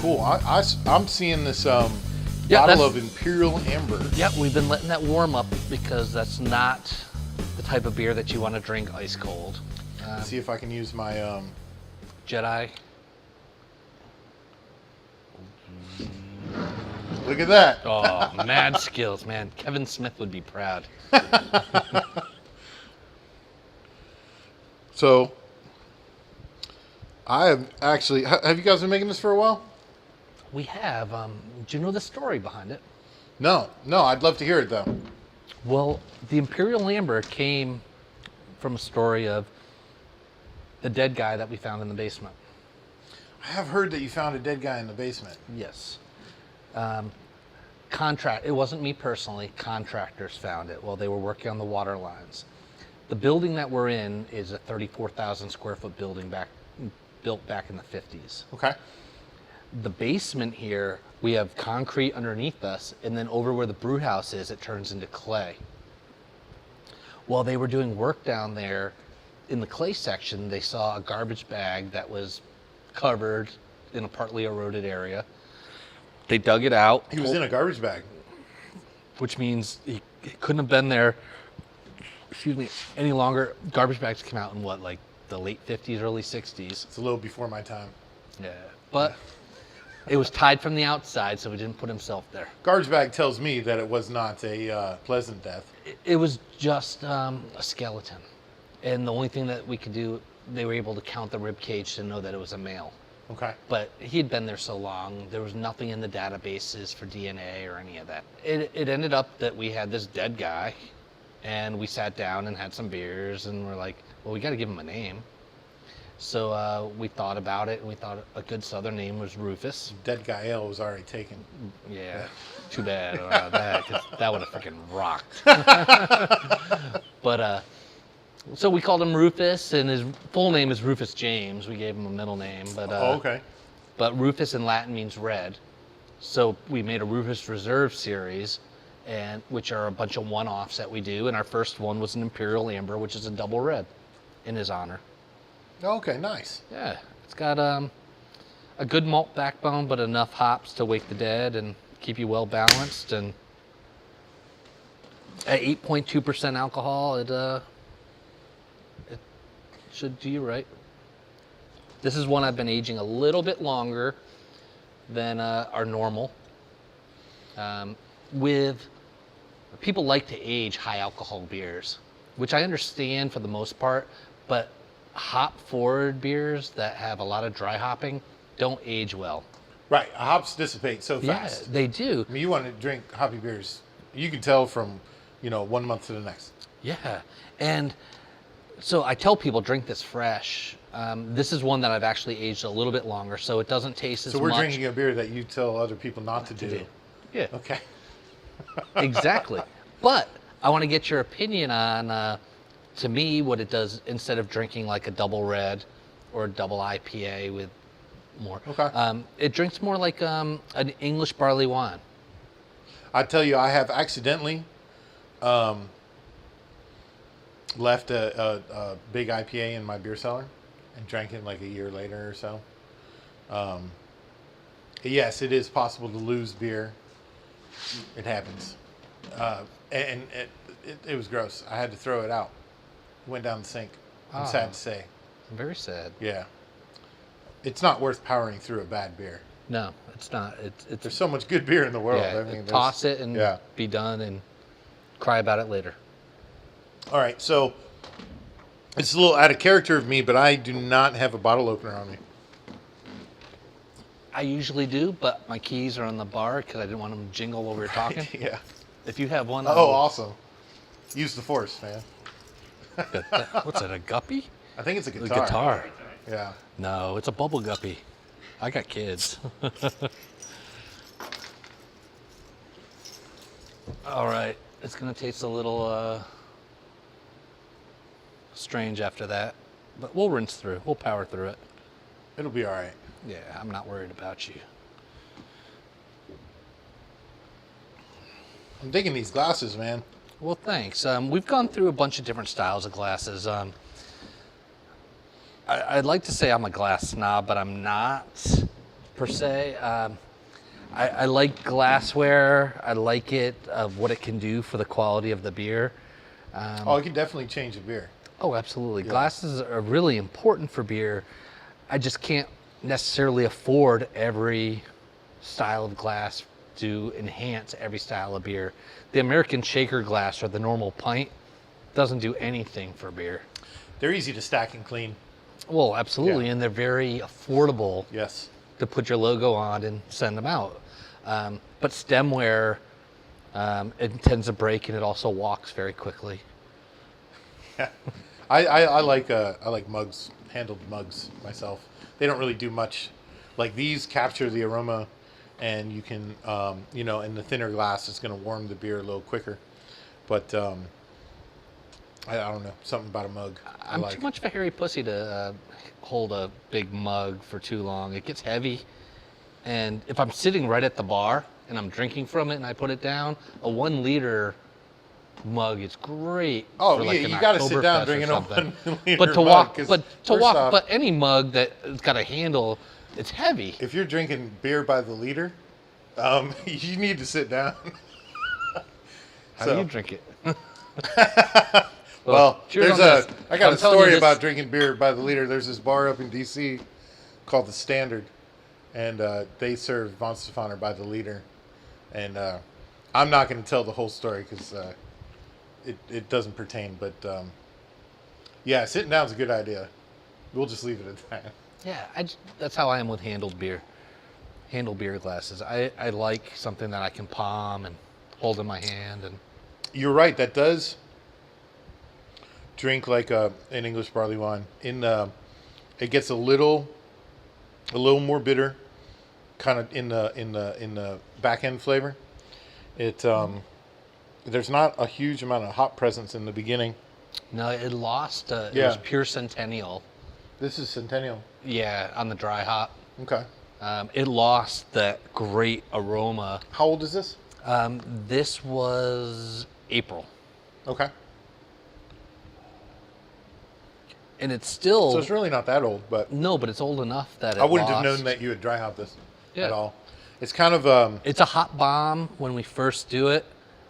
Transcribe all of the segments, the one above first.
cool. I'm seeing this Yeah, bottle of Imperial Amber. Yep, we've been letting that warm up because that's not the type of beer that you want to drink ice cold. See if I can use my Jedi. Look at that. Oh, mad skills, man. Kevin Smith would be proud. So, I have actually. Have you guys been making this for a while? We have. Do you know the story behind it? No. I'd love to hear it though. Well, the Imperial Amber came from a story of the dead guy that we found in the basement. I have heard that you found a dead guy in the basement. Yes. It wasn't me personally. Contractors found it while they were working on the water lines. The building that we're in is a 34,000 square foot building built back in the 50s. Okay. The basement here, we have concrete underneath us, and then over where the brew house is, it turns into clay. While they were doing work down there in the clay section, they saw a garbage bag that was covered in a partly eroded area. They dug it out. He was in a garbage bag. Which means he couldn't have been there, any longer. Garbage bags came out in what, like the late 50s, early 60s? It's a little before my time. Yeah. But it was tied from the outside, so he didn't put himself there. Garbage bag tells me that it was not a pleasant death. It was just a skeleton. And the only thing that we could do, they were able to count the rib cage to know that it was a male. Okay. But he had been there so long, there was nothing in the databases for DNA or any of that. It ended up that we had this dead guy, and we sat down and had some beers, and we're like, well, we got to give him a name. So we thought about it, and we thought a good southern name was Rufus. Dead guy ale was already taken. Yeah, too bad about that, 'cause that would have freaking rocked. But so we called him Rufus, and his full name is Rufus James. We gave him a middle name, but okay. But Rufus in Latin means red, so we made a Rufus Reserve series, which are a bunch of one-offs that we do. And our first one was an Imperial Amber, which is a double red, in his honor. Okay, nice. Yeah, it's got a good malt backbone, but enough hops to wake the dead and keep you well balanced. And at 8.2% alcohol, it should do you right. This is one I've been aging a little bit longer than our normal. People like to age high alcohol beers, which I understand for the most part, but hop forward beers that have a lot of dry hopping don't age well. Right, hops dissipate so fast. Yeah, they do. I mean, you want to drink hoppy beers, you can tell from, 1 month to the next. Yeah, and so I tell people drink this fresh. This is one that I've actually aged a little bit longer, so it doesn't taste as much. So we're drinking a beer that you tell other people not to do. Yeah. Okay. Exactly. But I want to get your opinion on, to me, what it does instead of drinking like a double red or a double IPA with more. Okay. It drinks more like an English barley wine. I tell you, I have accidentally left a big IPA in my beer cellar and drank it like a year later or so. Yes, it is possible to lose beer. It happens. And it was gross. I had to throw it out. It went down the sink. I'm sad to say. Very sad. Yeah. It's not worth powering through a bad beer. No, it's not. There's so much good beer in the world. Yeah, I mean, toss it and be done and cry about it later. All right, so it's a little out of character of me, but I do not have a bottle opener on me. I usually do, but my keys are on the bar because I didn't want them to jingle while we were talking. Yeah. If you have one. Oh, awesome. Use the force, man. What's that, a guppy? I think it's a A guitar. guitar. Yeah. No, it's a bubble guppy. I got kids. All right. It's going to taste a little strange after that, but we'll rinse through. We'll power through it. It'll be all right. Yeah, I'm not worried about you. I'm digging these glasses, man. Well, thanks. We've gone through a bunch of different styles of glasses. I'd like to say I'm a glass snob, but I'm not. per se. I like glassware. I like it of what it can do for the quality of the beer. It can definitely change a beer. Oh, absolutely. Yeah. Glasses are really important for beer. I just can't necessarily afford every style of glass to enhance every style of beer. The American shaker glass or the normal pint doesn't do anything for beer. They're easy to stack and clean. Well, absolutely, Yeah. and they're very affordable Yes. to put your logo on and send them out. But stemware, it tends to break and it also walks very quickly. Yeah. I like mugs, handled mugs myself. They don't really do much. Like these capture the aroma, and you can, in the thinner glass, it's going to warm the beer a little quicker. But I don't know, something about a mug. I'm too much of a hairy pussy to hold a big mug for too long. It gets heavy, and if I'm sitting right at the bar and I'm drinking from it and I put it down, a 1 liter mug is great. Oh for yeah, like you an got to sit Oktoberfest down or drinking a something. 1 liter But to mug, walk, 'cause but to first walk, off, but any mug that's got a handle, it's heavy. if you're drinking beer by the liter, you need to sit down. How do you drink it? Well, cheers there's on this. I got I'm a telling you story this- about drinking beer by the liter. There's this bar up in D.C. called the Standard, and they serve Von Stefaner by the liter. And I'm not going to tell the whole story because it doesn't pertain. But yeah, sitting down is a good idea. We'll just leave it at that. Yeah, that's how I am with handled beer. Handled beer glasses. I like something that I can palm and hold in my hand. And You're right. That does drink like an English barley wine. It gets a little more bitter, kind of in the back end flavor. There's not a huge amount of hop presence in the beginning. no, it lost. It Yeah. was pure Centennial. This is Centennial. Yeah, on the dry hop. Okay. It lost that great aroma. How old is this? This was April, Okay. and it's still So it's really not that old, but no, but it's old enough that I wouldn't have lost. known that you would dry hop this Yeah. at all. It's kind of It's a hot bomb when we first do it,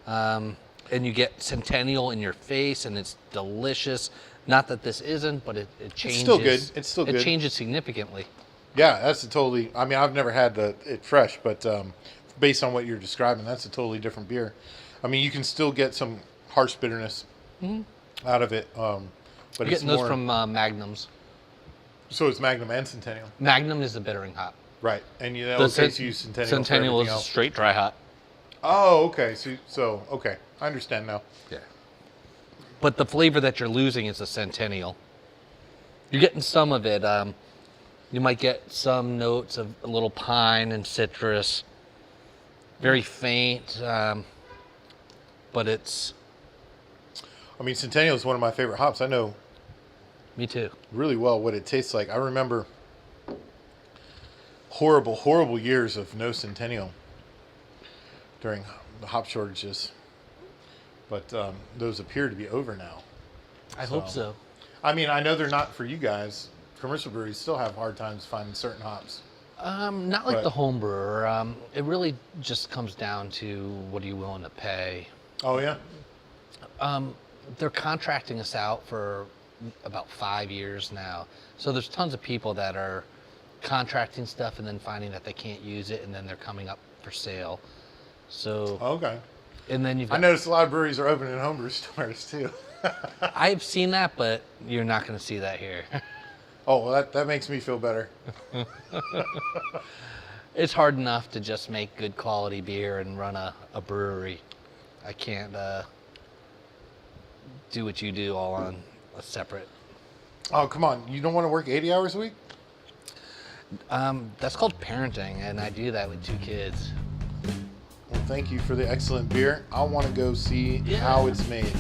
and you get Centennial in your face, and it's delicious. Not that this isn't, but it changes. still good. It's still good. It changes significantly. yeah, that's a totally. I mean, I've never had it fresh, but based on what you're describing, that's a totally different beer. I mean, you can still get some harsh bitterness out of it, but You're it's getting more. those from Magnums. So it's Magnum and Centennial, Magnum is the bittering hop. right? And you know, The okay, Cent- so use Centennial. Centennial for is a everything else. straight dry hop. Oh, okay. So okay, I understand now. Yeah. But the flavor that you're losing is the Centennial. You're getting some of it. You might get some notes of a little pine and citrus. Very faint, but it's... I mean, Centennial is one of my favorite hops. I know Me too. really well what it tastes like. I remember horrible years of no Centennial during the hop shortages, but those appear to be over now. I hope so. I mean, I know they're not for you guys. Commercial breweries still have hard times finding certain hops. Not like But- the home brewer. It really just comes down to what are you willing to pay. Oh yeah, They're contracting us out for about 5 years now. So there's tons of people that are contracting stuff and then finding that they can't use it, and then they're coming up for sale. So, okay. and then you've I got, noticed a lot of breweries are opening homebrew stores too. I've seen that, but you're not going to see that here. Oh, well, that makes me feel better. It's hard enough to just make good quality beer and run a brewery. I can't do what you do all on a separate. Oh, come on. You don't want to work 80 hours a week? That's called parenting, and I do that with 2 kids. Well, thank you for the excellent beer. I want to go see Yeah. how it's made.